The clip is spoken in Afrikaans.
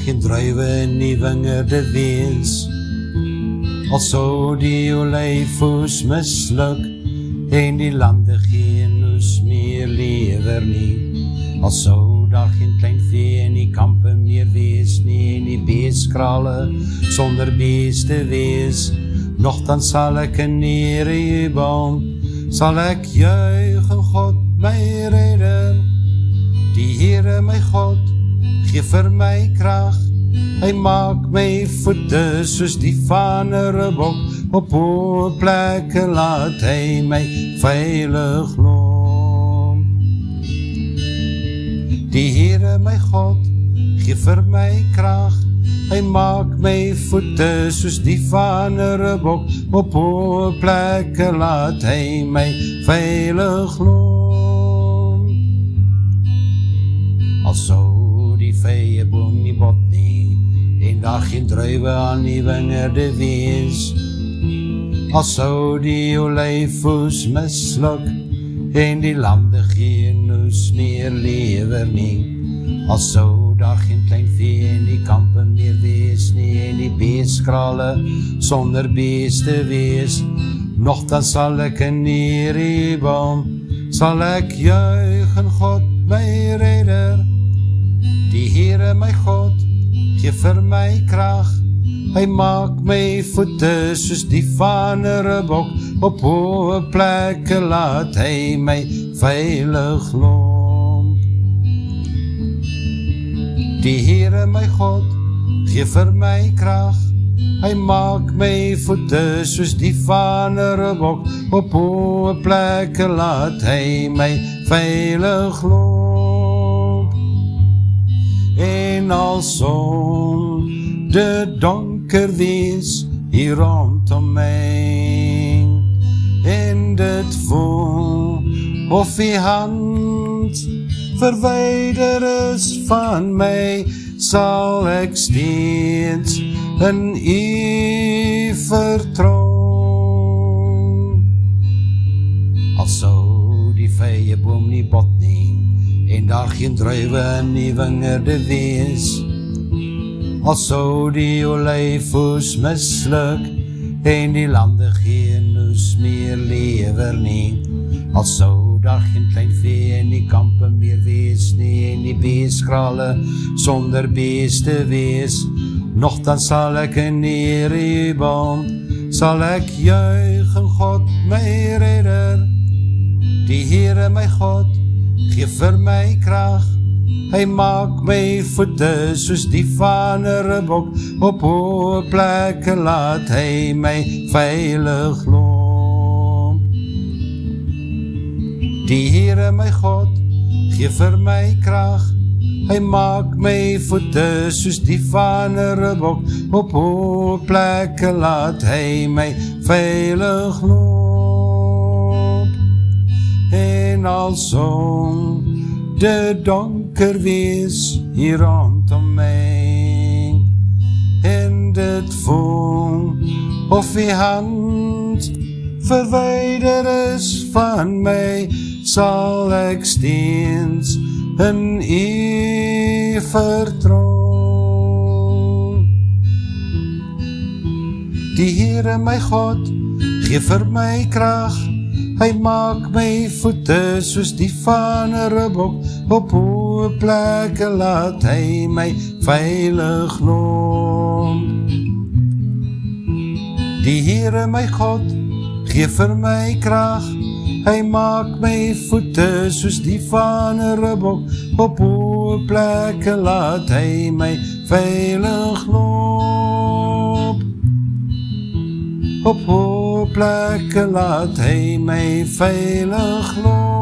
geen druiwe in die wingerde wees, al sou die olyfoes misluk, en die lande geen oes meer lewer nie, al sou daar geen klein vee in die kampe meer wees nie, en die beeskrale sonder beeste wees, nogtans sal ek in die Here jubel, sal ek juig in God my redder, die Here my God, gee vir my krag, hy maak my voete soos die van 'n ribbok, op hoë plekke laat hy my veilig loop. Die Here my God, gee vir my krag, hy maak my voete soos die van 'n ribbok, op hoë plekke laat hy my veilig loop. Al sou die vye boom nie bot nie, en daar geen druiwe aan die wingerde wees, al sou die olyfoes misluk, en die lande geen oes meer lewer nie, al sou daar geen klein vee in die kampe meer wees nie, en die beeskrale sonder beeste wees, nogtans sal ek in die Here jubel, sal ek juig in God my redder, die Here my God, gee vir my krag, hy maak my voete soos die van 'n ribbok, op hoë plekke laat hy my veilig loop. Die Here my God, gee vir my krag, hy maak my voete soos die van 'n ribbok, op hoë plekke laat hy my veilig loop. En al sonde donker wees hier rondom my, en dit voel of die hand verwyder is van my, sal ek steeds in U vertrou. Al sou die vye boom nie bot nie, en daar geen druiwe in die wingerde wees, al sou die olyfoes misluk, en die lande geen oes meer lewer nie, al sou daar geen klein vee in die kampe meer wees nie, en die beeskrale sonder beeste wees, nogtans sal ek in die Here jubel, sal ek juig in God my redder, die Here my God, gee vir my krag, hy maak my voete soos die van 'n ribbok, op hoë plekke laat hy my veilig loop. Die Here my God, gee vir my krag, hy maak my voete soos die van 'n ribbok, op hoë plekke laat hy my veilig loop. En al sonde donker wees hier rondom my, en dit voel of die hand verwyder is van my, sal ek steeds in U vertrou. Die Here my God, gee vir my krag, hy maak my voete soos die van 'n ribbok, op hoë plekke laat hy my veilig loop. Die Here my God, gee vir my krag, hy maak my voete soos die van 'n ribbok, op hoë plekke laat hy my veilig loop. Op hoë plekke laat hy my veilig loop.